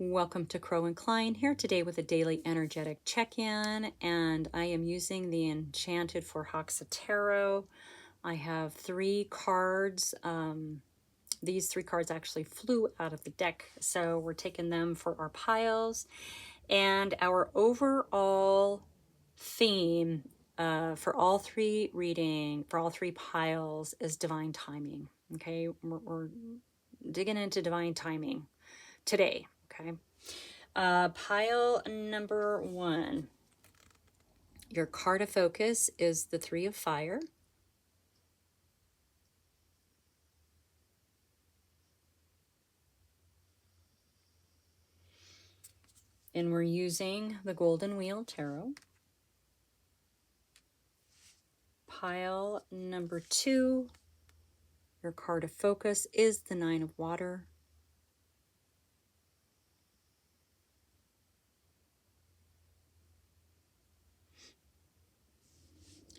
Welcome to Crow and Klein here today with a daily energetic check-in, and I am using the Enchanted for Hoxa Tarot. I have 3 cards. These 3 cards actually flew out of the deck, so we're taking them for our piles. And our overall theme for all 3 piles is divine timing. Okay, we're digging into divine timing today. Okay. Pile number 1. Your card of focus is the 3 of Fire. And we're using the Golden Wheel Tarot. Pile number 2. Your card of focus is the 9 of Water.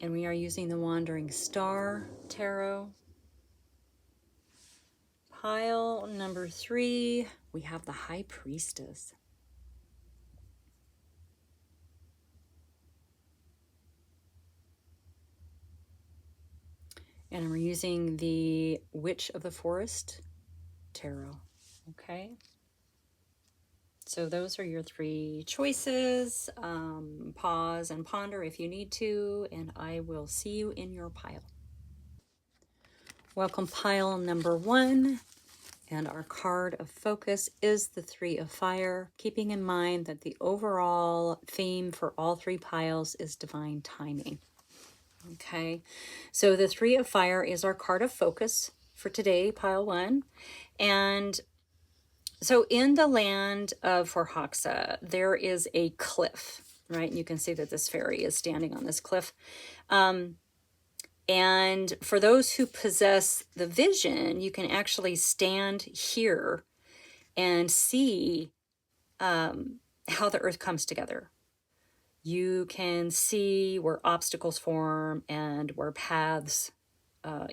And we are using the Wandering Star Tarot. Pile number 3, we have the High Priestess. And we're using the Witch of the Forest Tarot. Okay. So those are your 3 choices. Pause and ponder if you need to, and I will see you in your pile. Welcome pile number 1, and our card of focus is the 3 of Fire, keeping in mind that the overall theme for all 3 piles is divine timing. Okay, so the 3 of Fire is our card of focus for today, pile 1, and so in the land of For Hoxa, there is a cliff, right? And you can see that this fairy is standing on this cliff. And for those who possess the vision, you can actually stand here and see how the earth comes together. You can see where obstacles form and where paths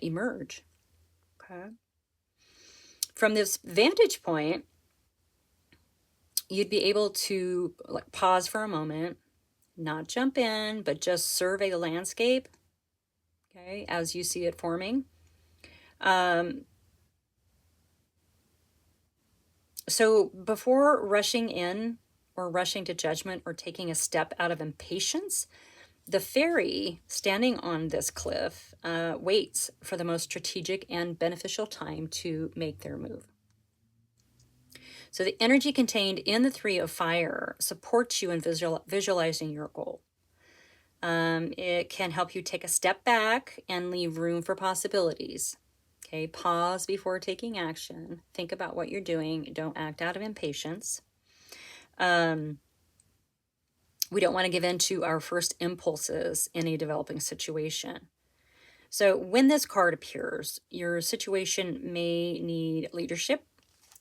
emerge. Okay. From this vantage point, you'd be able to pause for a moment, not jump in, but just survey the landscape, okay, as you see it forming. So before rushing in or rushing to judgment or taking a step out of impatience, the fairy standing on this cliff waits for the most strategic and beneficial time to make their move. So the energy contained in the 3 of Fire supports you in visualizing your goal. It can help you take a step back and leave room for possibilities. Okay, pause before taking action. Think about what you're doing. Don't act out of impatience. We don't want to give in to our first impulses in a developing situation. So when this card appears, your situation may need leadership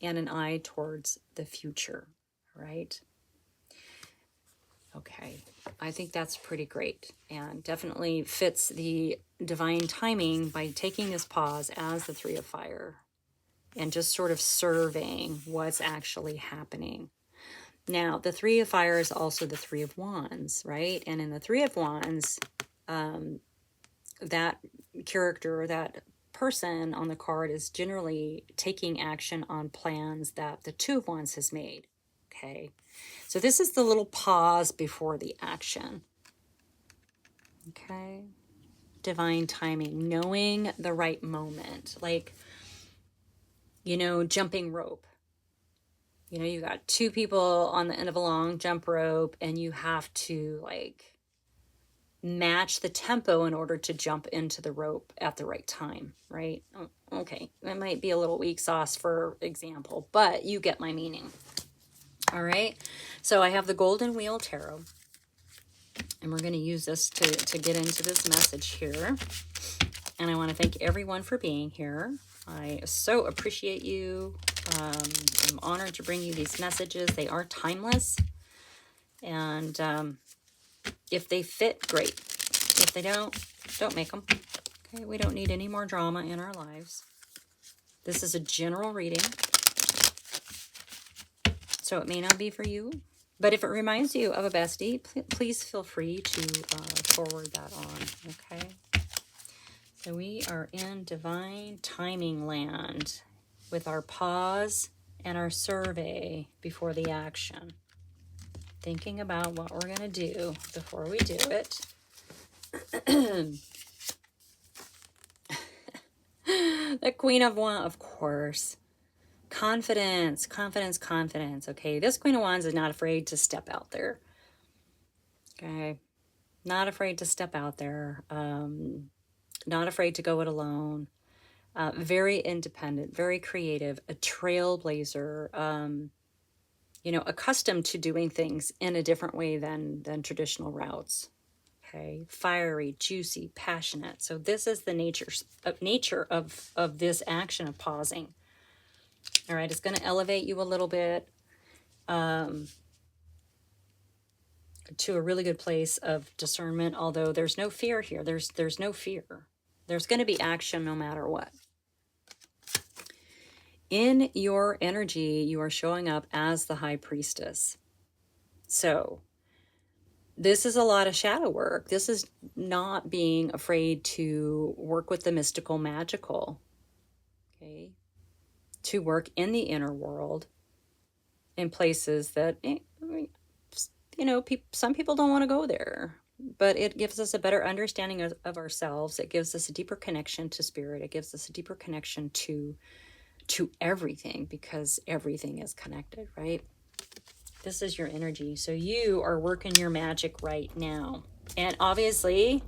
and an eye towards the future, right? Okay, I think that's pretty great and definitely fits the divine timing by taking this pause as the 3 of Fire and just sort of surveying what's actually happening. Now, the 3 of Fire is also the 3 of Wands, right? And in the 3 of Wands, that character, that person on the card is generally taking action on plans that the 2 of Wands has made. Okay, so this is the little pause before the action. Okay, divine timing, knowing the right moment, like, you know, jumping rope. You know, you got 2 people on the end of a long jump rope and you have to like match the tempo in order to jump into the rope at the right time, right? Okay, that might be a little weak sauce for example, but you get my meaning. All right, so I have the Golden Wheel Tarot, and we're going to use this to get into this message here. And I want to thank everyone for being here. I so appreciate you. I'm honored to bring you these messages. They are timeless. And if they fit, great. If they don't make them. Okay, we don't need any more drama in our lives. This is a general reading. So it may not be for you. But if it reminds you of a bestie, please feel free to forward that on, okay? So we are in divine timing land with our pause and our survey before the action. Thinking about what we're going to do before we do it. The Queen of Wands, of course. Confidence, confidence, confidence. Okay, this Queen of Wands is not afraid to step out there. Okay, not afraid to step out there. Not afraid to go it alone. Very independent, very creative, a trailblazer. You know, accustomed to doing things in a different way than traditional routes. Okay, fiery, juicy, passionate. So this is the nature of this action of pausing. All right, it's going to elevate you a little bit to a really good place of discernment, although there's no fear here. There's no fear. There's going to be action no matter what. In your energy, you are showing up as the High Priestess. So this is a lot of shadow work. This is not being afraid to work with the mystical, magical, okay? To work in the inner world in places that, you know, some people don't want to go there. But it gives us a better understanding of ourselves. It gives us a deeper connection to spirit. It gives us a deeper connection to everything, because everything is connected, right? This is your energy. So you are working your magic right now. And obviously,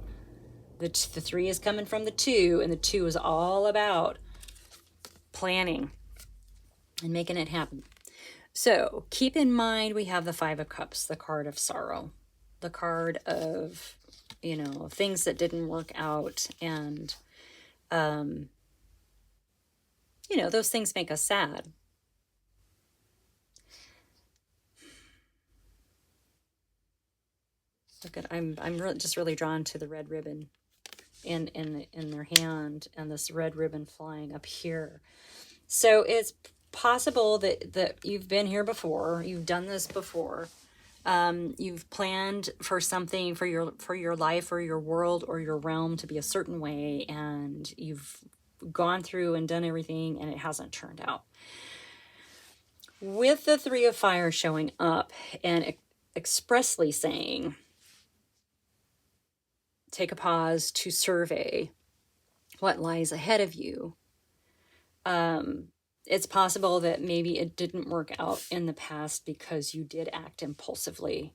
the 3 is coming from the 2, and the 2 is all about planning and making it happen. So keep in mind, we have the 5 of Cups, the card of sorrow, the card of, you know, things that didn't work out. And, you know, those things make us sad. Look at, I'm just really drawn to the red ribbon in their hand, and this red ribbon flying up here. So it's possible that you've been here before, you've done this before, you've planned for something for your life or your world or your realm to be a certain way, and you've gone through and done everything, and it hasn't turned out. With the 3 of Fire showing up and expressly saying, take a pause to survey what lies ahead of you. It's possible that maybe it didn't work out in the past because you did act impulsively.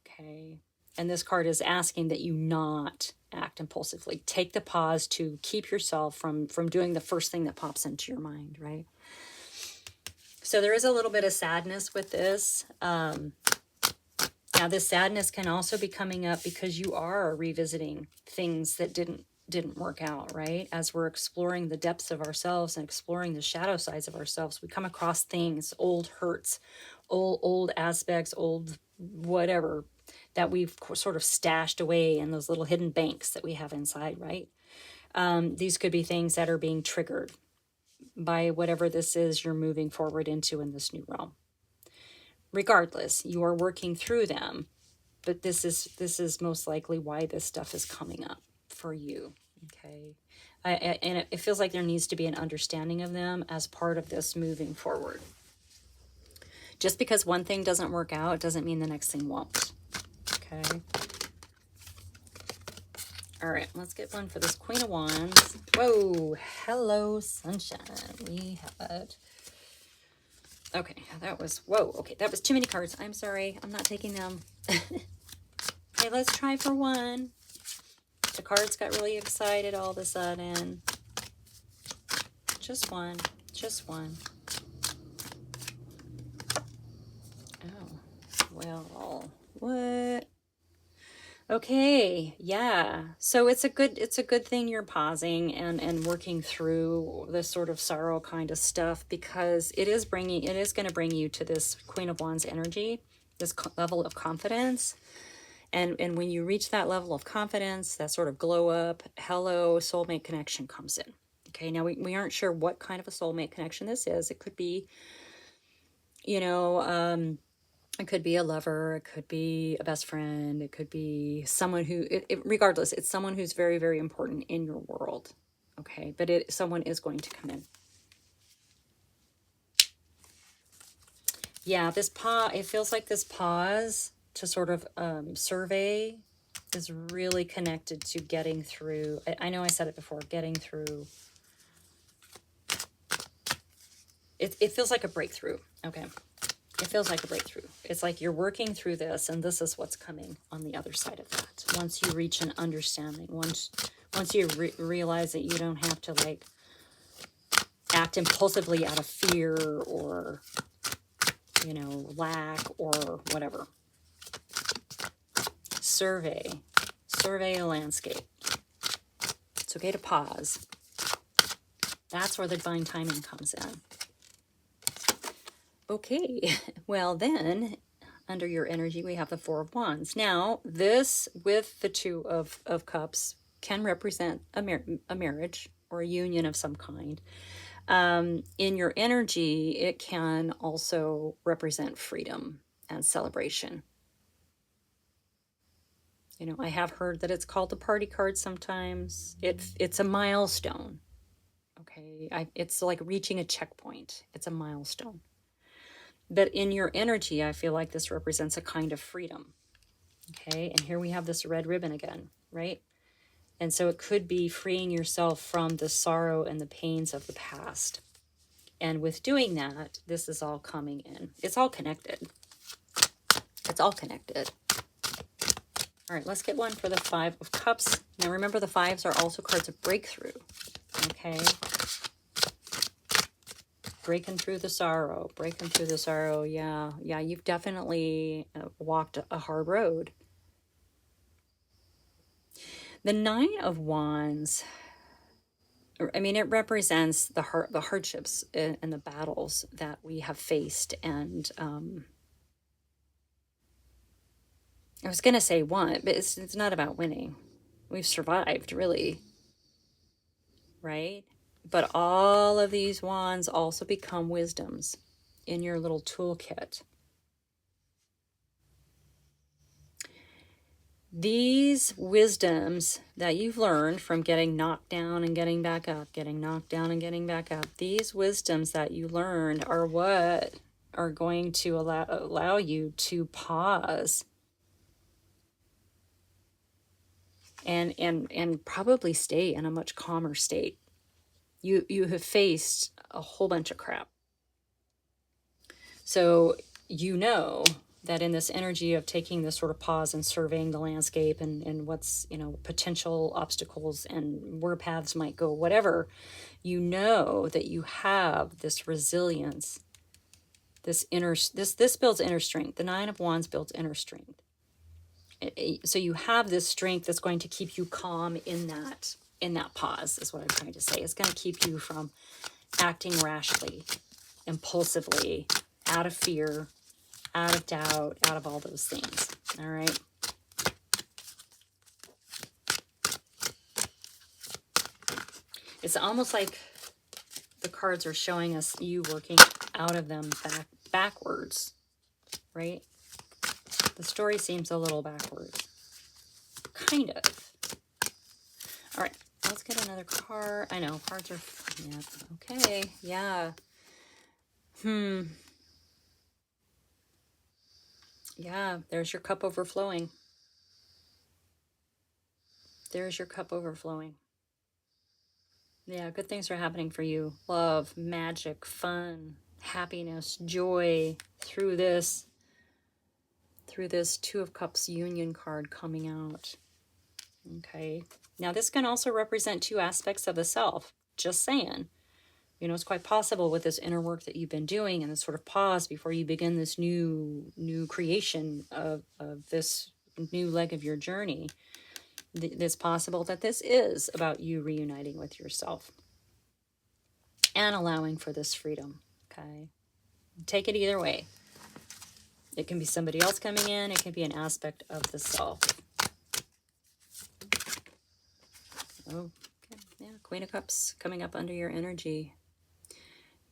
Okay. And this card is asking that you not act impulsively. Take the pause to keep yourself from doing the first thing that pops into your mind, right? So there is a little bit of sadness with this. Now, this sadness can also be coming up because you are revisiting things that didn't work out, right? As we're exploring the depths of ourselves and exploring the shadow sides of ourselves, we come across things, old hurts, old aspects, old whatever, that we've sort of stashed away in those little hidden banks that we have inside, right? These could be things that are being triggered by whatever this is you're moving forward into in this new realm. Regardless, you are working through them, but this is most likely why this stuff is coming up for you, okay? And it feels like there needs to be an understanding of them as part of this moving forward. Just because one thing doesn't work out doesn't mean the next thing won't, okay? All right, let's get one for this Queen of Wands. Whoa, hello, sunshine. We have it. Okay, that was, whoa, okay, that was too many cards. I'm sorry, I'm not taking them. Okay, let's try for one. The cards got really excited all of a sudden. Just one, just one. Oh, well, what? Okay, yeah. So it's a good thing you're pausing and working through this sort of sorrow kind of stuff, because it is going to bring you to this Queen of Wands energy, this level of confidence. And when you reach that level of confidence, that sort of glow up, hello, soulmate connection comes in. Okay, now we aren't sure what kind of a soulmate connection this is. It could be You know, it could be a lover, it could be a best friend, it could be someone who, regardless, it's someone who's very, very important in your world. Okay, but someone is going to come in. Yeah, it feels like this pause to sort of survey is really connected to getting through. I know I said it before, getting through. It feels like a breakthrough. Okay. It feels like a breakthrough. It's like you're working through this, and this is what's coming on the other side of that. Once you reach an understanding, once you realize that you don't have to like act impulsively out of fear or, you know, lack or whatever. Survey a landscape. It's okay to pause. That's where the divine timing comes in. Okay, well then, under your energy, we have the Four of Wands. Now, this with the Two of Cups can represent a marriage or a union of some kind. In your energy, it can also represent freedom and celebration. You know, I have heard that it's called the party card sometimes. It's a milestone. Okay, it's like reaching a checkpoint. It's a milestone. But in your energy, I feel like this represents a kind of freedom. Okay, and here we have this red ribbon again, right? And so it could be freeing yourself from the sorrow and the pains of the past. And with doing that, this is all coming in. It's all connected. It's all connected. All right, let's get one for the Five of Cups. Now remember, the fives are also cards of breakthrough. Okay. Breaking through the sorrow, yeah, you've definitely walked a hard road. The Nine of Wands, I mean, it represents the hardships and the battles that we have faced, and I was gonna say won, but it's not about winning. We've survived, really, right? But all of these wands also become wisdoms in your little toolkit. These wisdoms that you've learned from getting knocked down and getting back up, getting knocked down and getting back up, these wisdoms that you learned are what are going to allow you to pause and probably stay in a much calmer state. You have faced a whole bunch of crap. So you know that in this energy of taking this sort of pause and surveying the landscape and what's, you know, potential obstacles and where paths might go, whatever, you know that you have this resilience, this builds inner strength. The Nine of Wands builds inner strength. So you have this strength that's going to keep you calm in that pause, is what I'm trying to say. It's going to keep you from acting rashly, impulsively, out of fear, out of doubt, out of all those things. All right. It's almost like the cards are showing us you working out of them backwards, right? The story seems a little backwards. Kind of. All right. Let's get another card. I know cards are, yeah. Okay. Yeah. Yeah, there's your cup overflowing. There's your cup overflowing. Yeah, good things are happening for you. Love, magic, fun, happiness, joy through this Two of Cups union card coming out. Okay. Now this can also represent two aspects of the self. Just saying. You know, it's quite possible with this inner work that you've been doing and this sort of pause before you begin this new creation of this new leg of your journey. It's possible that this is about you reuniting with yourself and allowing for this freedom. Okay. Take it either way. It can be somebody else coming in. It can be an aspect of the self. Oh, okay. Yeah. Queen of Cups coming up under your energy.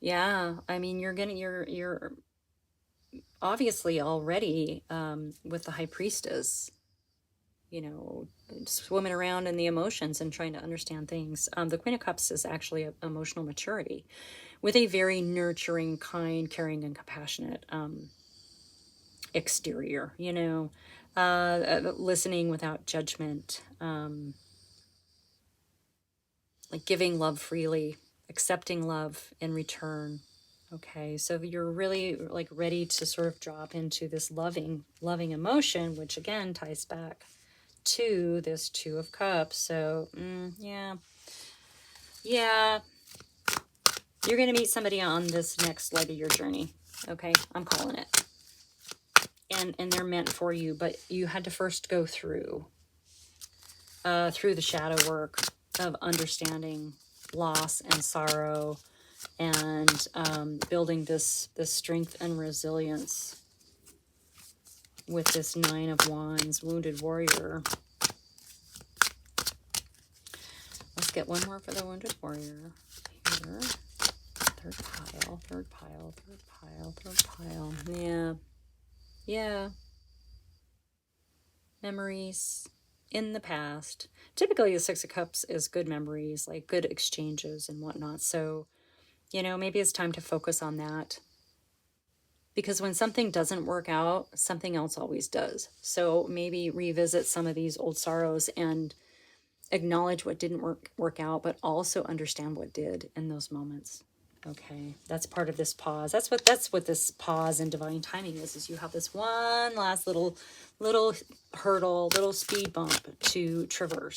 Yeah. I mean, you're obviously already with the High Priestess, swimming around in the emotions and trying to understand things. The Queen of Cups is actually emotional maturity with a very nurturing, kind, caring, and compassionate exterior, listening without judgment, like giving love freely, accepting love in return. Okay, so you're really like ready to sort of drop into this loving emotion, which again ties back to this Two of Cups. So yeah, you're gonna meet somebody on this next leg of your journey. Okay, I'm calling it, and they're meant for you, but you had to first go through the shadow work of understanding loss and sorrow, and building this strength and resilience with this Nine of Wands, Wounded Warrior. Let's get one more for the Wounded Warrior here. Third pile, third pile, third pile, third pile. Yeah. Memories in the past. Typically the Six of Cups is good memories, like good exchanges and whatnot. So, maybe it's time to focus on that. Because when something doesn't work out, something else always does. So maybe revisit some of these old sorrows and acknowledge what didn't work out, but also understand what did in those moments. Okay, that's part of this pause. That's what this pause in divine timing is you have this one last little hurdle, little speed bump to traverse.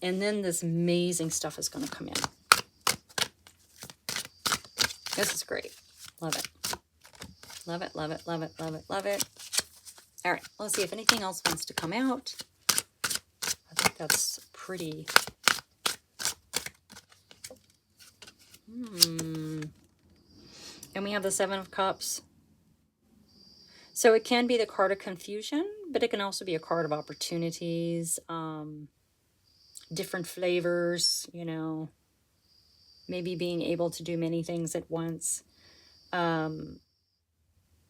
And then this amazing stuff is going to come in. This is great. Love it. Love it, love it, love it, love it, love it. All right, let's see if anything else wants to come out. I think that's pretty. And we have the Seven of Cups. So it can be the card of confusion, but it can also be a card of opportunities, different flavors, maybe being able to do many things at once.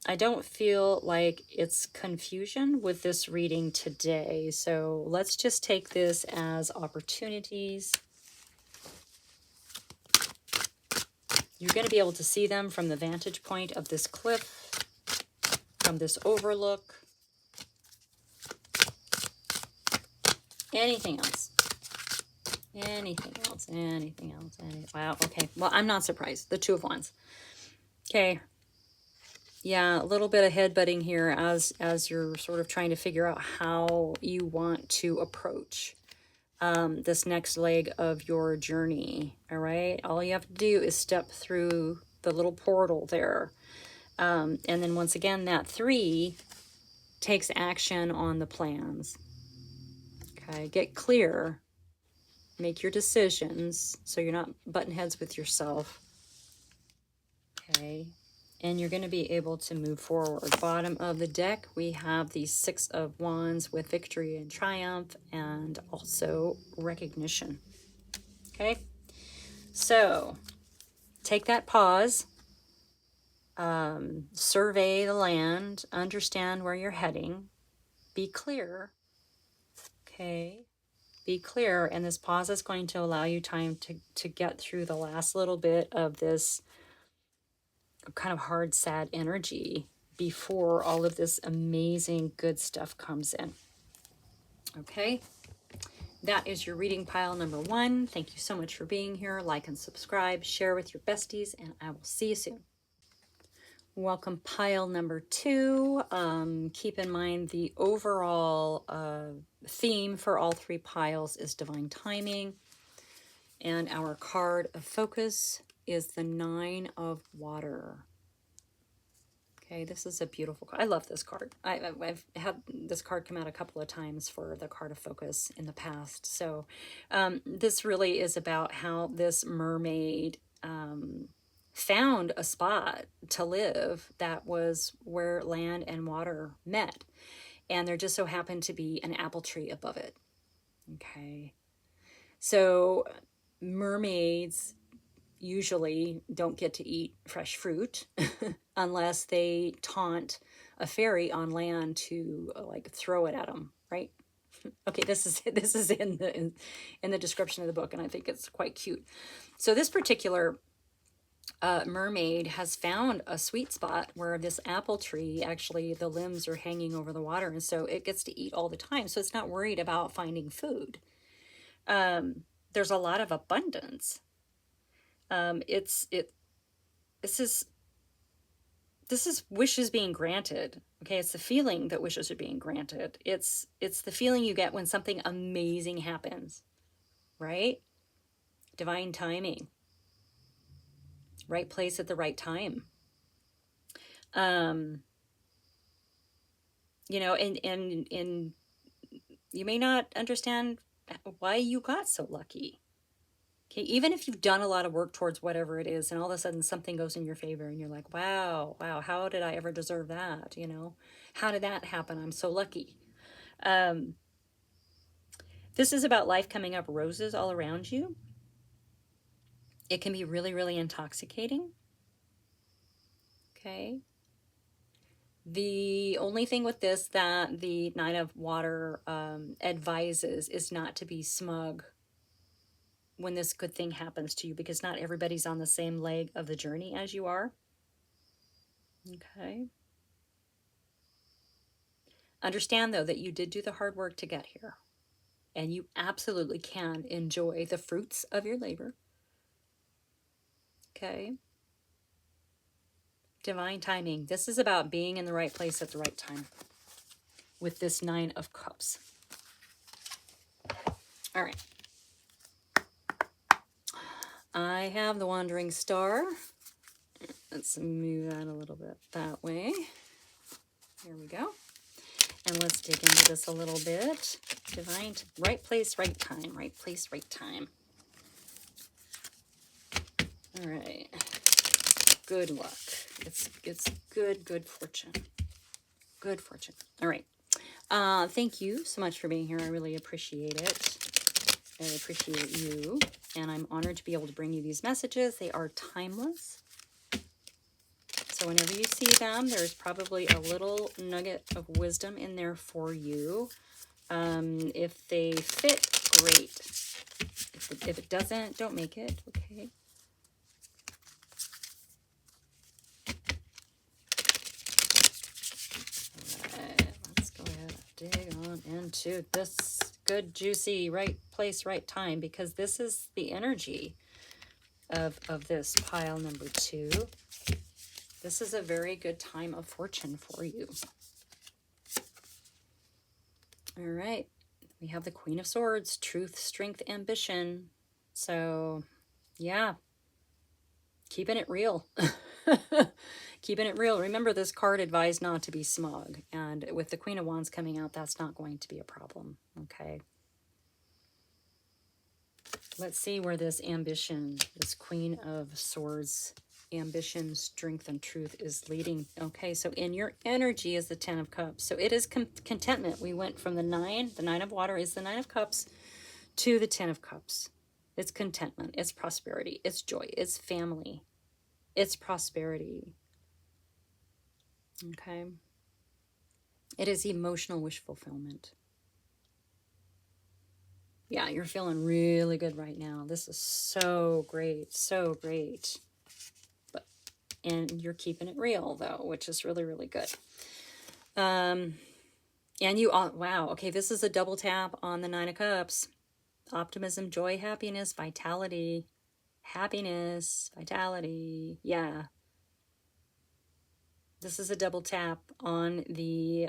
I don't feel like it's confusion with this reading today. So let's just take this as opportunities. You're going to be able to see them from the vantage point of this cliff, from this overlook. Anything else? Anything else? Anything else? Wow, okay. Well, I'm not surprised. The Two of Wands. Okay. Yeah, a little bit of headbutting here as you're sort of trying to figure out how you want to approach this next leg of your journey. All right, all you have to do is step through the little portal there, and then once again that 3 takes action on the plans. Okay, get clear, make your decisions so you're not butting heads with yourself. Okay, and you're going to be able to move forward. Bottom of the deck, we have the Six of Wands with victory and triumph and also recognition. Okay, so take that pause, survey the land, understand where you're heading, be clear. Okay, be clear, and this pause is going to allow you time to get through the last little bit of this kind of hard, sad energy before all of this amazing good stuff comes in. Okay, that is your reading pile number 1. Thank you so much for being here. Like and subscribe, share with your besties, and I will see you soon. Welcome pile number 2. Keep in mind the overall theme for all 3 piles is divine timing, and our card of focus is the Nine of Water. Okay, this is a beautiful card. I love this card. I've had this card come out a couple of times for the card of focus in the past. So this really is about how this mermaid found a spot to live that was where land and water met. And there just so happened to be an apple tree above it. Okay. So mermaids, usually don't get to eat fresh fruit unless they taunt a fairy on land to like throw it at them, right? Okay, this is in the description of the book, and I think it's quite cute. So this particular mermaid has found a sweet spot where this apple tree, actually the limbs are hanging over the water, and so it gets to eat all the time, so it's not worried about finding food. There's a lot of abundance. This is wishes being granted. Okay, it's the feeling that wishes are being granted. It's the feeling you get when something amazing happens, right? Divine timing. Right place at the right time. You know, and you may not understand why you got so lucky. Okay, even if you've done a lot of work towards whatever it is, and all of a sudden something goes in your favor, and you're like, wow, how did I ever deserve that? You know, how did that happen? I'm so lucky. This is about life coming up roses all around you. It can be really, really intoxicating. Okay. The only thing with this that the Nine of Water advises is not to be smug when this good thing happens to you, because not everybody's on the same leg of the journey as you are. Okay. Understand, though, that you did do the hard work to get here, and you absolutely can enjoy the fruits of your labor. Okay. Divine timing. This is about being in the right place at the right time with this Nine of Cups. All right. I have the Wandering Star. Let's move that a little bit that way. There we go. And let's dig into this a little bit. Divine, right place, right time. Right place, right time. All right. Good luck. It's good fortune. Good fortune. All right. Thank you so much for being here. I really appreciate it. I appreciate you. And I'm honored to be able to bring you these messages. They are timeless. So whenever you see them, there's probably a little nugget of wisdom in there for you. If they fit, great. If it doesn't, don't make it, okay? All right, let's go ahead and dig on into this good, juicy, right place, right time, because this is the energy of this pile number 2. This is a very good time of fortune for you. All right. We have the Queen of Swords, truth, strength, ambition. So, yeah. Keeping it real. Keeping it real. Remember, this card advised not to be smug. And with the Queen of Wands coming out, that's not going to be a problem. Okay. Let's see where this ambition, this Queen of Swords, ambition, strength, and truth is leading. Okay, so in your energy is the 10 of Cups. So it is contentment. We went from the 9 of Water is the 9 of Cups, to the 10 of Cups. It's contentment. It's prosperity. It's joy. It's family. It's prosperity. Okay. It is emotional wish fulfillment. Yeah, you're feeling really good right now. This is so great. So great. And you're keeping it real, though, which is really, really good. And you, wow, okay, this is a double tap on the 9 of Cups. Optimism, joy, happiness, vitality. Happiness, vitality, yeah. This is a double tap on the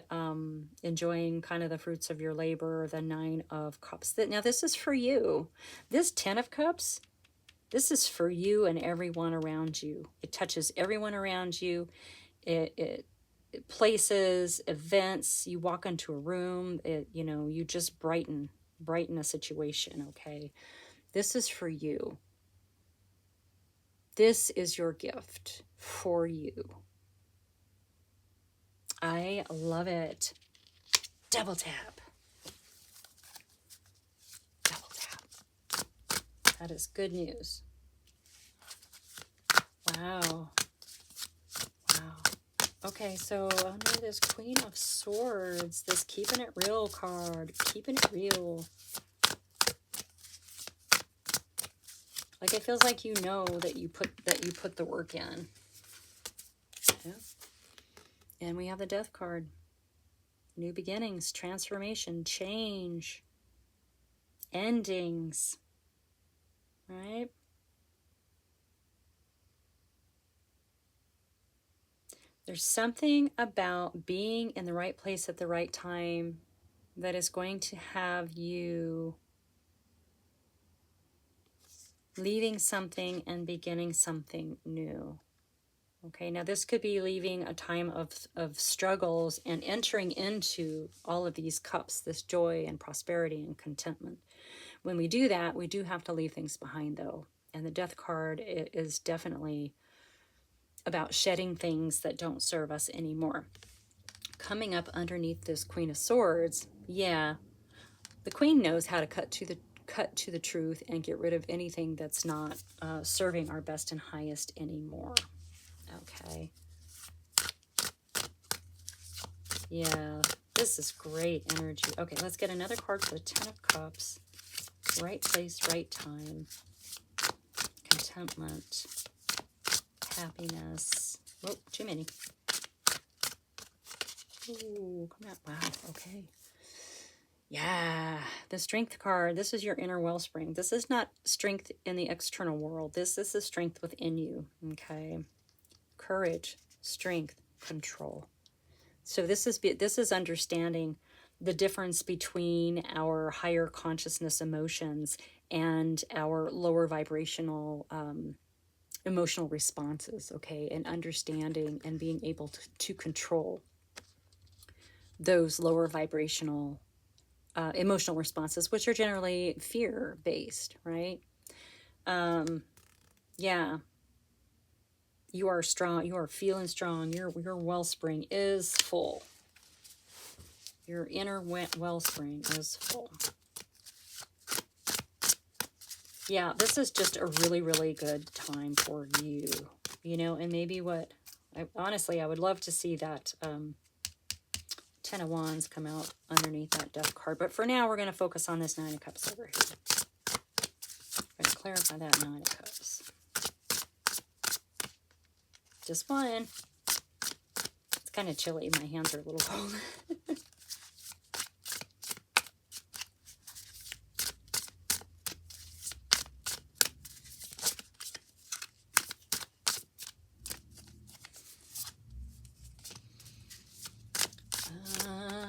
enjoying kind of the fruits of your labor, the 9 of Cups. Now, this is for you. This 10 of Cups, this is for you and everyone around you. It touches everyone around you. It places, events. You walk into a room. You just brighten a situation. Okay, this is for you. This is your gift for you. I love it. Double tap. Double tap. That is good news. Wow. Wow. Okay, so under this Queen of Swords, this keeping it real card, keeping it real. Like it feels like you know that you put the work in. Yeah. And we have the Death card. New beginnings, transformation, change, endings. Right? There's something about being in the right place at the right time that is going to have you leaving something and beginning something new. Okay, now this could be leaving a time of struggles and entering into all of these cups, this joy and prosperity and contentment. When we do that, we do have to leave things behind though. And the Death card is definitely about shedding things that don't serve us anymore. Coming up underneath this Queen of Swords, yeah, the Queen knows how to cut to the truth and get rid of anything that's not serving our best and highest anymore. Okay. Yeah, this is great energy. Okay, let's get another card for the Ten of Cups. Right place, right time. Contentment. Happiness. Oh, too many. Ooh, come out. Wow, okay. Yeah, the Strength card. This is your inner wellspring. This is not strength in the external world. This is the strength within you, okay? Courage, strength, control. So this is understanding the difference between our higher consciousness emotions and our lower vibrational emotional responses, okay? And understanding and being able to control those lower vibrational emotional responses, which are generally fear-based, right? Yeah. You are strong. You are feeling strong. Your wellspring is full. Your inner wellspring is full. Yeah, this is just a really, really good time for you. You know, and maybe honestly, I would love to see that Ten of Wands come out underneath that Death card. But for now, we're going to focus on this Nine of Cups over here. I'm going to clarify that Nine of Cups. Just one. It's kind of chilly. My hands are a little cold.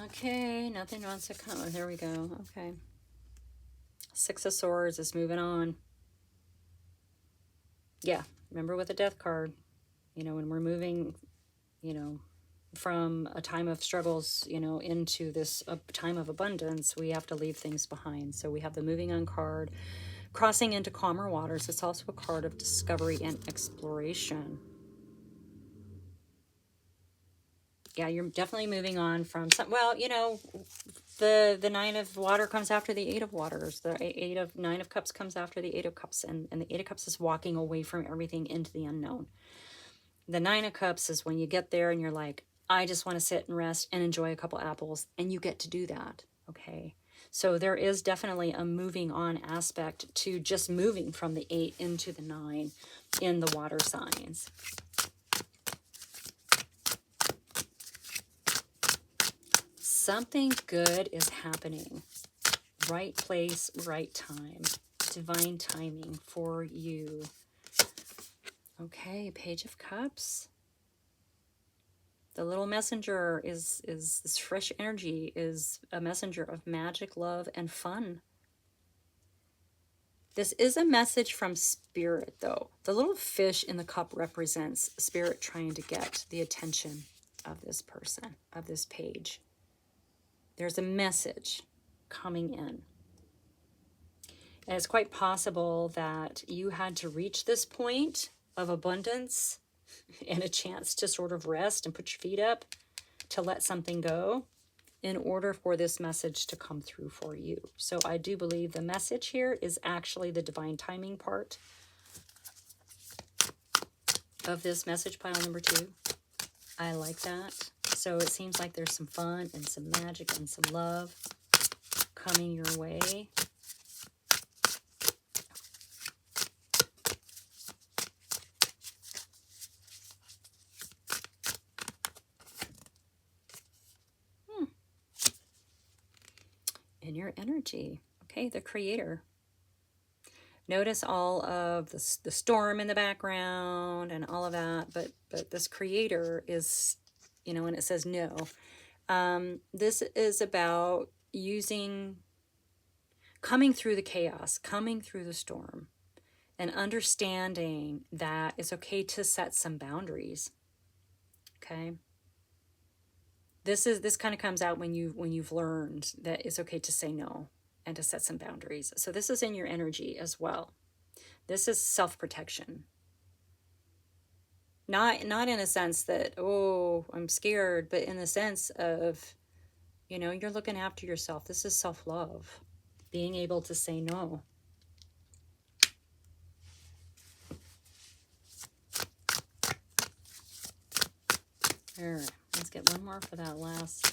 Okay, nothing wants to come. Oh, there we go. Okay. Six of Swords is moving on. Yeah, remember with the Death card, you know, when we're moving, you know, from a time of struggles, you know, into this time of abundance, we have to leave things behind. So we have the moving on card, crossing into calmer waters. It's also a card of discovery and exploration. Yeah, you're definitely moving on from some, well, you know, the Nine of Water comes after the Eight of Waters. The Nine of Cups comes after the Eight of Cups, and the Eight of Cups is walking away from everything into the unknown. The Nine of Cups is when you get there and you're like, I just want to sit and rest and enjoy a couple apples, and you get to do that, okay? So there is definitely a moving on aspect to just moving from the 8 into the 9 in the water signs. Something good is happening. Right place, right time. Divine timing for you. Okay, Page of Cups. The little messenger is this fresh energy, is a messenger of magic, love, and fun. This is a message from Spirit, though. The little fish in the cup represents Spirit trying to get the attention of this person, of this page. There's a message coming in. And it's quite possible that you had to reach this point of abundance and a chance to sort of rest and put your feet up, to let something go in order for this message to come through for you. So I do believe the message here is actually the divine timing part. of this message pile number 2. I like that. So it seems like there's some fun and some magic and some love coming your way. In your energy. Okay, the creator. Notice all of the storm in the background and all of that, but this creator is, you know, when it says no, this is about coming through the chaos, coming through the storm, and understanding that it's okay to set some boundaries. Okay. This kind of comes out when you've learned that it's okay to say no and to set some boundaries. So this is in your energy as well. This is self-protection. Not in a sense that, oh, I'm scared, but in the sense of, you know, you're looking after yourself. This is self-love. Being able to say no. All right, let's get one more for that last.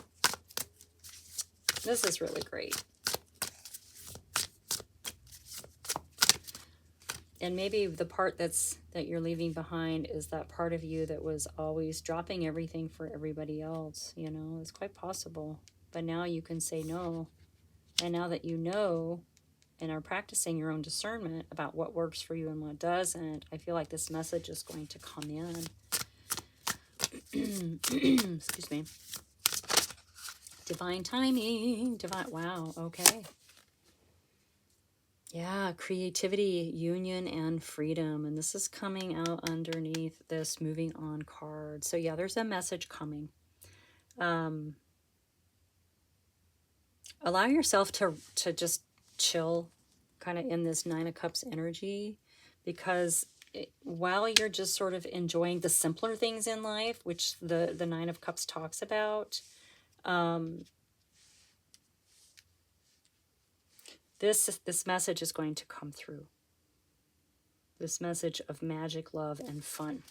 This is really great. And maybe the part that you're leaving behind is that part of you that was always dropping everything for everybody else. You know, it's quite possible. But now you can say no. And now that you know and are practicing your own discernment about what works for you and what doesn't, I feel like this message is going to come in. Excuse me. Divine timing. Wow, okay. Yeah, creativity, union, and freedom. And this is coming out underneath this moving on card. So yeah, there's a message coming. Allow yourself to just chill kind of in this Nine of Cups energy, because while you're just sort of enjoying the simpler things in life, which the Nine of Cups talks about, this message is going to come through. This message of magic, love, and fun.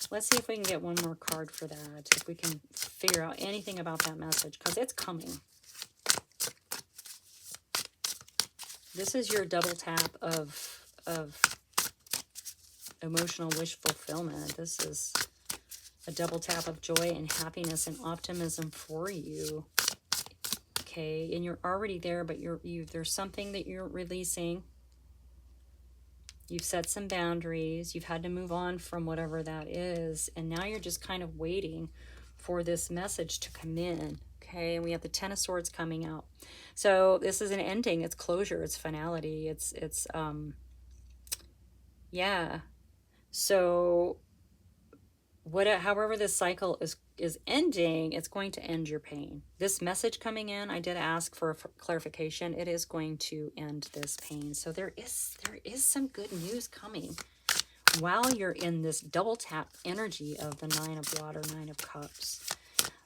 Let's see if we can get one more card for that. If we can figure out anything about that message, because it's coming. This is your double tap of emotional wish fulfillment. This is a double tap of joy and happiness and optimism for you. Okay, and you're already there, but there's something that you're releasing. You've set some boundaries. You've had to move on from whatever that is. And now you're just kind of waiting for this message to come in. Okay, and we have the Ten of Swords coming out. So this is an ending. It's closure. It's finality. It's yeah. So however this cycle is ending, it's going to end your pain. This message coming in, I did ask for clarification. It is going to end this pain. So there is some good news coming while you're in this double tap energy of the Nine of Water, Nine of Cups.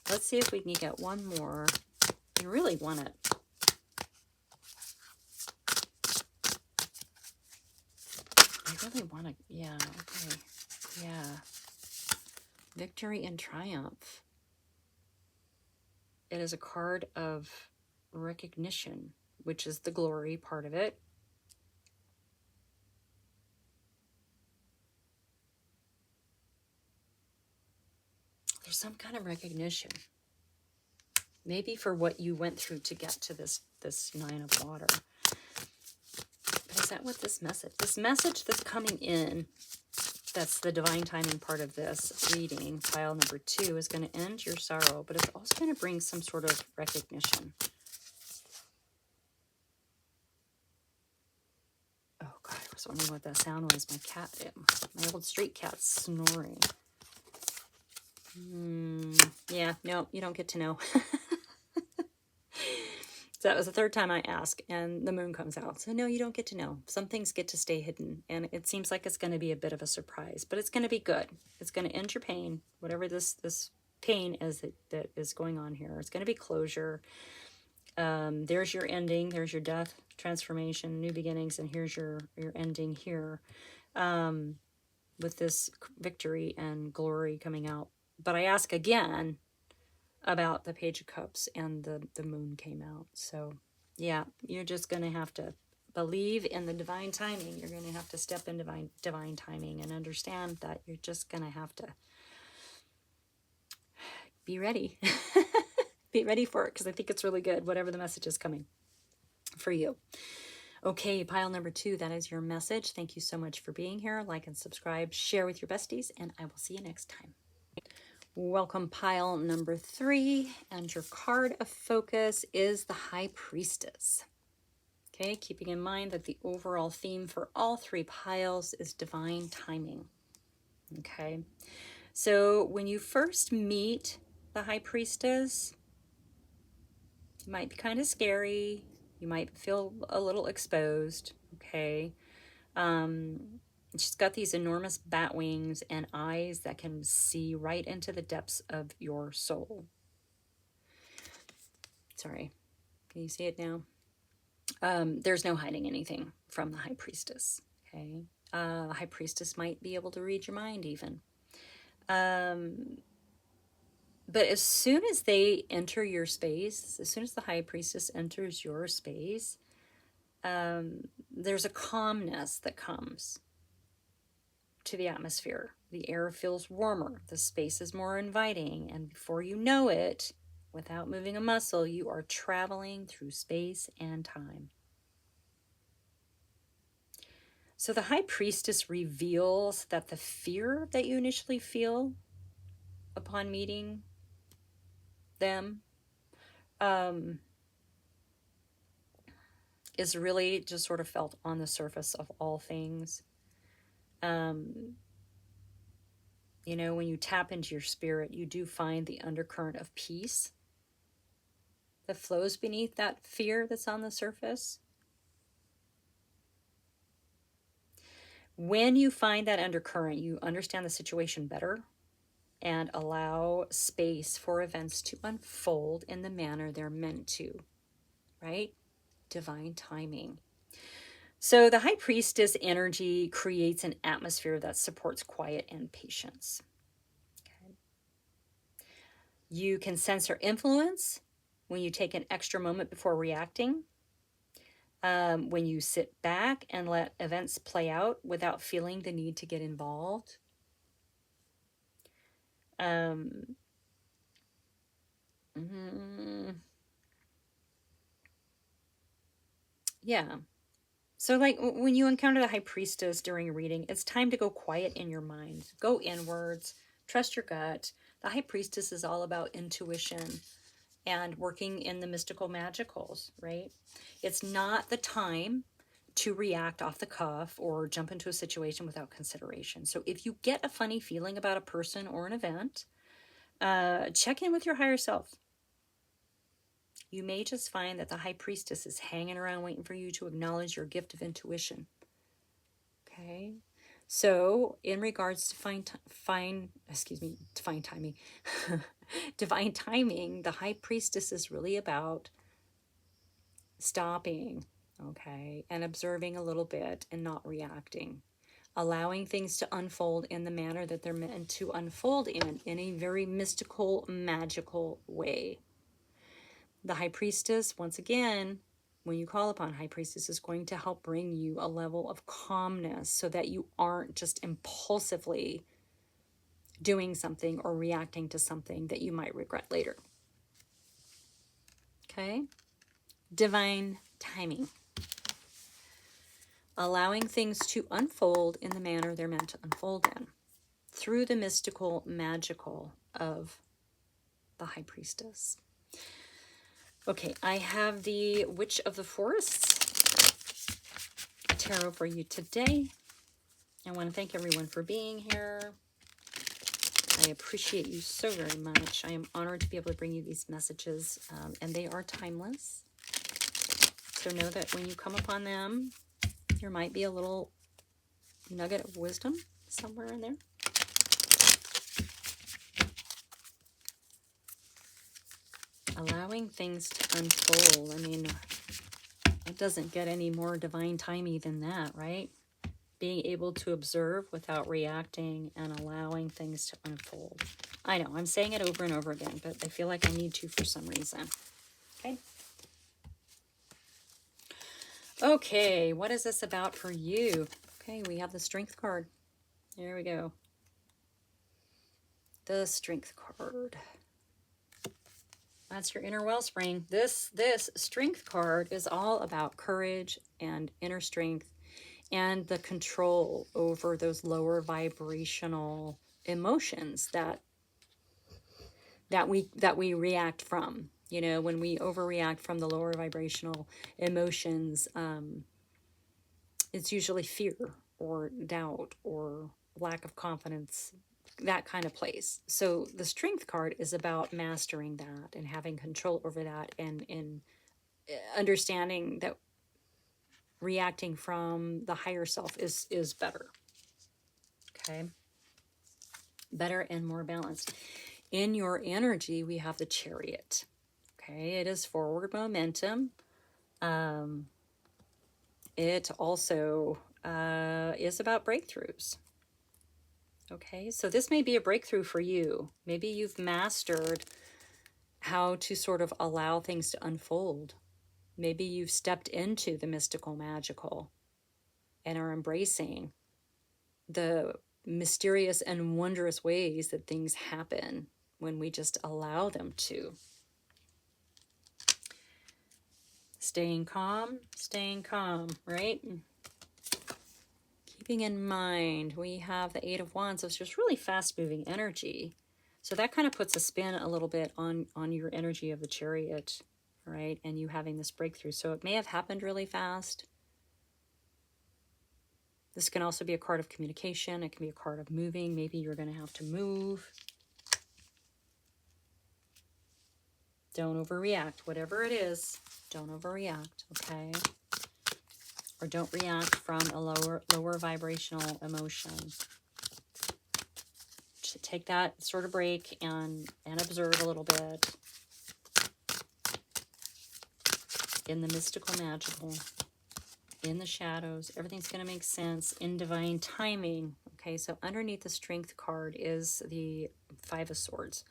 Let's see if we can get one more. You really want it. I really want to, yeah, okay, yeah. Victory and triumph. It is a card of recognition, which is the glory part of it. There's some kind of recognition. Maybe for what you went through to get to this Nine of Water. But is that what this message that's coming in, that's the divine timing part of this reading, pile number 2, is going to end your sorrow, but it's also going to bring some sort of recognition. Oh God, I was wondering what that sound was. My old street cat snoring. Yeah, no, you don't get to know. So that was the third time I asked, and the moon comes out. So no, you don't get to know. Some things get to stay hidden, and it seems like it's going to be a bit of a surprise, but it's going to be good. It's going to end your pain, whatever this pain is that is going on here. It's going to be closure. There's your ending. There's your death, transformation, new beginnings, and here's your ending here. with this victory and glory coming out. But I ask again about the Page of Cups, and the moon came out. So yeah, you're just going to have to believe in the divine timing. You're going to have to step in divine timing and understand that you're just going to have to be ready. Be ready for it, because I think it's really good, whatever the message is coming for you. Okay, pile number 2, that is your message. Thank you so much for being here. Like and subscribe, share with your besties, and I will see you next time. Welcome, pile number 3, and your card of focus is the High Priestess. Okay, keeping in mind that the overall theme for all 3 piles is divine timing. Okay, so when you first meet the High Priestess, it might be kind of scary. You might feel a little exposed. Okay, she's got these enormous bat wings and eyes that can see right into the depths of your soul. Sorry, can you see it now? There's no hiding anything from the High Priestess. Okay, High Priestess might be able to read your mind even. But as soon as they enter your space, as soon as the High Priestess enters your space, there's a calmness that comes to the atmosphere. The air feels warmer, the space is more inviting, and before you know it, without moving a muscle, you are traveling through space and time. So the High Priestess reveals that the fear that you initially feel upon meeting them is really just sort of felt on the surface of all things. You know, when you tap into your spirit, you do find the undercurrent of peace that flows beneath that fear that's on the surface. When you find that undercurrent, you understand the situation better and allow space for events to unfold in the manner they're meant to, right? Divine timing. So the High Priestess energy creates an atmosphere that supports quiet and patience. Okay. You can sense her influence when you take an extra moment before reacting. When you sit back and let events play out without feeling the need to get involved. Yeah. So like when you encounter the High Priestess during a reading, it's time to go quiet in your mind. Go inwards. Trust your gut. The High Priestess is all about intuition and working in the mystical magicals, right? It's not the time to react off the cuff or jump into a situation without consideration. So if you get a funny feeling about a person or an event, check in with your higher self. You may just find that the High Priestess is hanging around waiting for you to acknowledge your gift of intuition. Okay, so in regards to divine timing, divine timing, the High Priestess is really about stopping, okay, and observing a little bit and not reacting, allowing things to unfold in the manner that they're meant to unfold in a very mystical, magical way. The High Priestess, once again, when you call upon High Priestess, is going to help bring you a level of calmness so that you aren't just impulsively doing something or reacting to something that you might regret later. Okay? Divine timing. Allowing things to unfold in the manner they're meant to unfold in, through the mystical, magical of the High Priestess. Okay, I have the Witch of the Forests tarot for you today. I want to thank everyone for being here. I appreciate you so very much. I am honored to be able to bring you these messages, and they are timeless. So know that when you come upon them, there might be a little nugget of wisdom somewhere in there. Allowing things to unfold. I mean, it doesn't get any more divine timey than that, right? being able to observe without reacting and allowing things to unfold. I know, I'm saying it over and over again, but I feel like I need to for some reason. Okay. Okay, what is this about for you? Okay, we have the Strength card. There we go. The Strength card. That's your inner wellspring. This Strength card is all about courage and inner strength and the control over those lower vibrational emotions that we react from. You know, when we overreact from the lower vibrational emotions, it's usually fear or doubt or lack of confidence, that kind of place. So the Strength card is about mastering that and having control over that, and understanding that reacting from the higher self is better. Okay. Better and more balanced. In your energy, we have the Chariot. Okay, it is forward momentum. It also is about breakthroughs. Okay, so this may be a breakthrough for you. Maybe you've mastered how to sort of allow things to unfold. Maybe you've stepped into the mystical, magical, and are embracing the mysterious and wondrous ways that things happen when we just allow them to. Staying calm, right? Keeping in mind, we have the Eight of Wands, so it's just really fast-moving energy. So that kind of puts a spin a little bit on your energy of the Chariot, right? And you having this breakthrough. So it may have happened really fast. This can also be a card of communication. It can be a card of moving. Maybe you're going to have to move. Don't overreact. Whatever it is, don't overreact, okay? Or don't react from a lower vibrational emotion. Take that sort of break and observe a little bit. In the mystical, magical, in the shadows, everything's going to make sense in divine timing. Okay, so underneath the Strength card is the Five of Swords.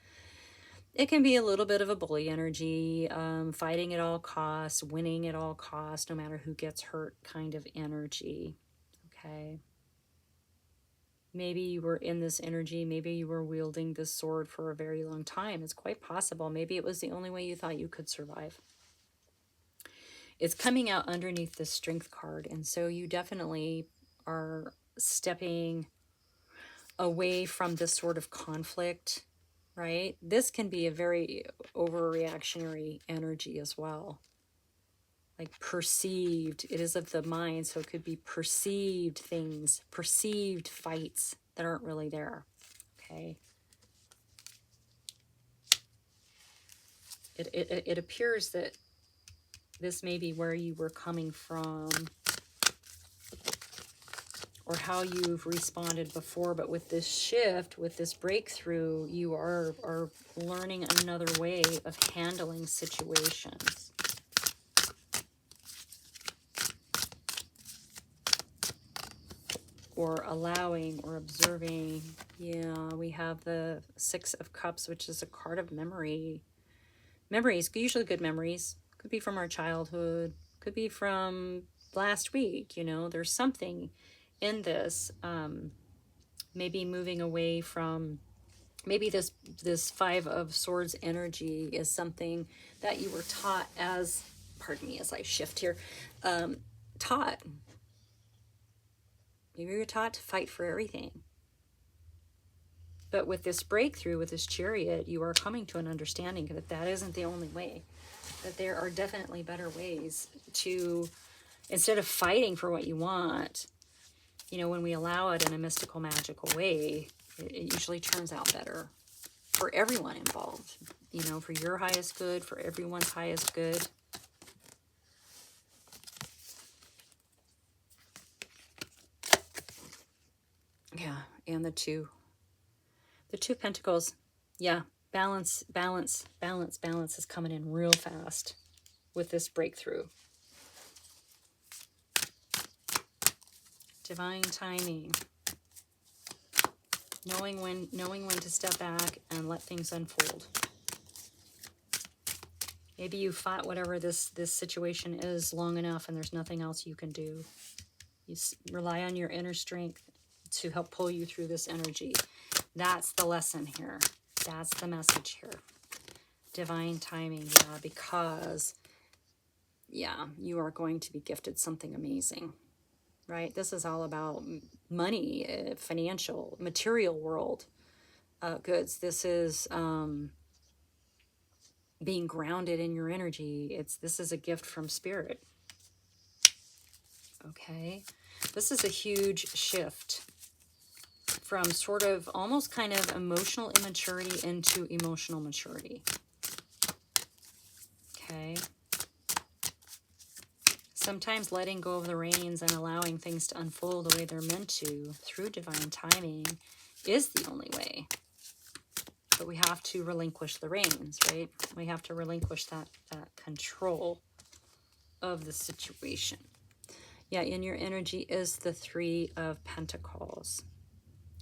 It can be a little bit of a bully energy, fighting at all costs, winning at all costs, no matter who gets hurt kind of energy. Okay. Maybe you were in this energy. Maybe you were wielding this sword for a very long time. It's quite possible. Maybe it was the only way you thought you could survive. It's coming out underneath the Strength card. And so you definitely are stepping away from this sort of conflict, right? This can be a very overreactionary energy as well. Like perceived, it is of the mind, so it could be perceived things, perceived fights that aren't really there, okay? It appears that this may be where you were coming from or how you've responded before, but with this shift, with this breakthrough, you are learning another way of handling situations. Or allowing or observing. Yeah, we have the Six of Cups, which is a card of memory. Memories, usually good memories. Could be from our childhood. Could be from last week, you know. There's something in this. Maybe moving away from... Maybe this Five of Swords energy is something that you were taught as... Pardon me as I shift here. Taught. Maybe you're taught to fight for everything. But with this breakthrough, with this Chariot, you are coming to an understanding that that isn't the only way. That there are definitely better ways to, instead of fighting for what you want, you know, when we allow it in a mystical, magical way, it usually turns out better for everyone involved. You know, for your highest good, for everyone's highest good. Yeah, and the two of Pentacles. Yeah, balance is coming in real fast with this breakthrough. Divine timing. Knowing when to step back and let things unfold. Maybe you fought whatever this situation is long enough and there's nothing else you can do. You rely on your inner strength to help pull you through this energy. That's the lesson here. That's the message here. Divine timing, yeah, because, yeah, you are going to be gifted something amazing, right? This is all about money, financial, material world goods. This is being grounded in your energy. This is a gift from spirit. Okay, this is a huge shift from sort of almost kind of emotional immaturity into emotional maturity. Okay. Sometimes letting go of the reins and allowing things to unfold the way they're meant to through divine timing is the only way. But we have to relinquish the reins, right? We have to relinquish that control of the situation. Yeah, in your energy is the Three of Pentacles.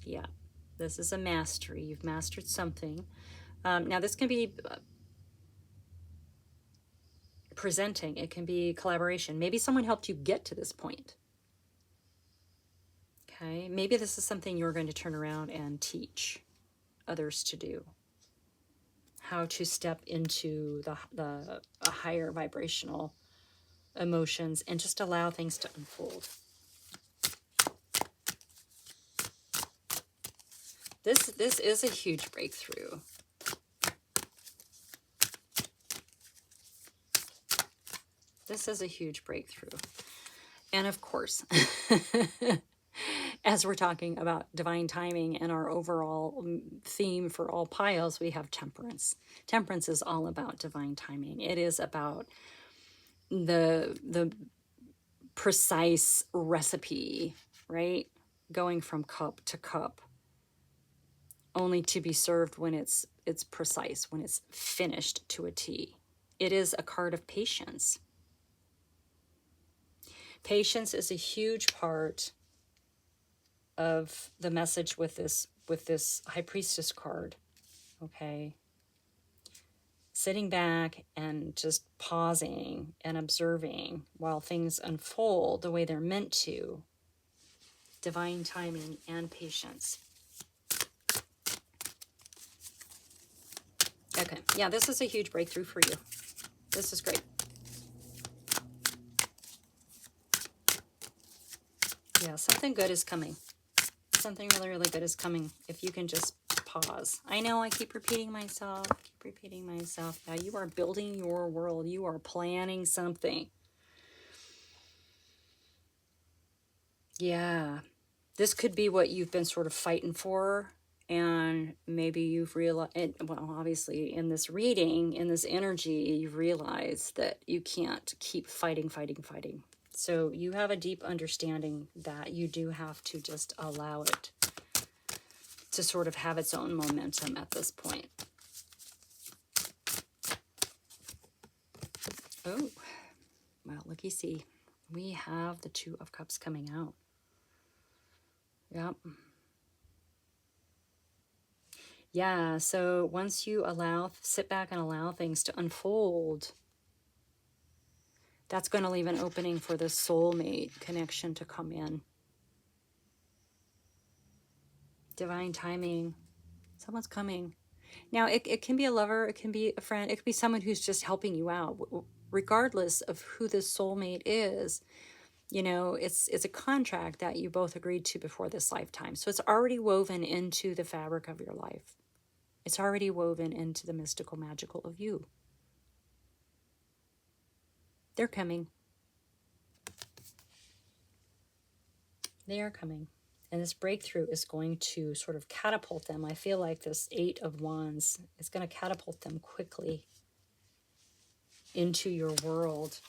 Yeah, this is a mastery. You've mastered something. Now, this can be presenting. It can be collaboration. Maybe someone helped you get to this point. Okay, maybe this is something you're going to turn around and teach others to do. How to step into the higher vibrational emotions and just allow things to unfold. This is a huge breakthrough. This is a huge breakthrough. And of course, as we're talking about divine timing and our overall theme for all piles, we have temperance. Temperance is all about divine timing. It is about the precise recipe, right? Going from cup to cup, only to be served when it's precise, when it's finished to a T. It is a card of patience. Patience is a huge part of the message with this High Priestess card. Okay, sitting back and just pausing and observing while things unfold the way they're meant to. Divine timing and patience. Okay, yeah, this is a huge breakthrough for you. This is great. Yeah, something good is coming. Something really, really good is coming if you can just pause. I know I keep repeating myself. Yeah, you are building your world. You are planning something. Yeah, this could be what you've been sort of fighting for. And maybe you've realized, well, obviously in this reading, in this energy, you've realized that you can't keep fighting. So you have a deep understanding that you do have to just allow it to sort of have its own momentum at this point. Oh, well, looky see. We have the Two of Cups coming out. Yep. Yeah, so once you sit back and allow things to unfold, that's going to leave an opening for the soulmate connection to come in. Divine timing. Someone's coming. Now, it can be a lover, it can be a friend, it could be someone who's just helping you out. Regardless of who this soulmate is, you know, it's a contract that you both agreed to before this lifetime. So it's already woven into the fabric of your life. It's already woven into the mystical, magical of you. They're coming. They are coming. And this breakthrough is going to sort of catapult them. I feel like this Eight of Wands is going to catapult them quickly into your world.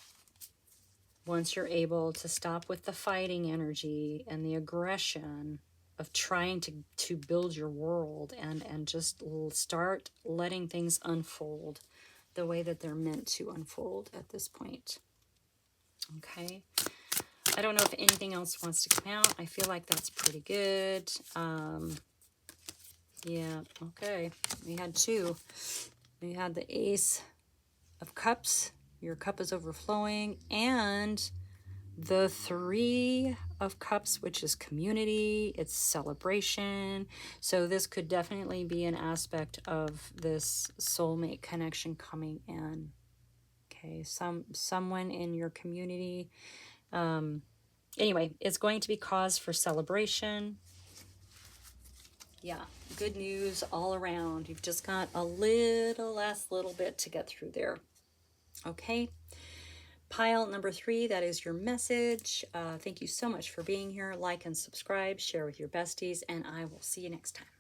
Once you're able to stop with the fighting energy and the aggression of trying to build your world and just start letting things unfold the way that they're meant to unfold at this point. Okay. I don't know if anything else wants to come out. I feel like that's pretty good. Yeah, okay. We had two. We had the Ace of Cups. Your cup is overflowing. And the Three of Cups, which is community. It's celebration. So this could definitely be an aspect of this soulmate connection coming in. Okay, someone in your community. Anyway, it's going to be cause for celebration. Yeah, good news all around. You've just got a last little bit to get through there. Okay, pile number 3, that is your message. Thank you so much for being here. Like and subscribe, share with your besties, and I will see you next time.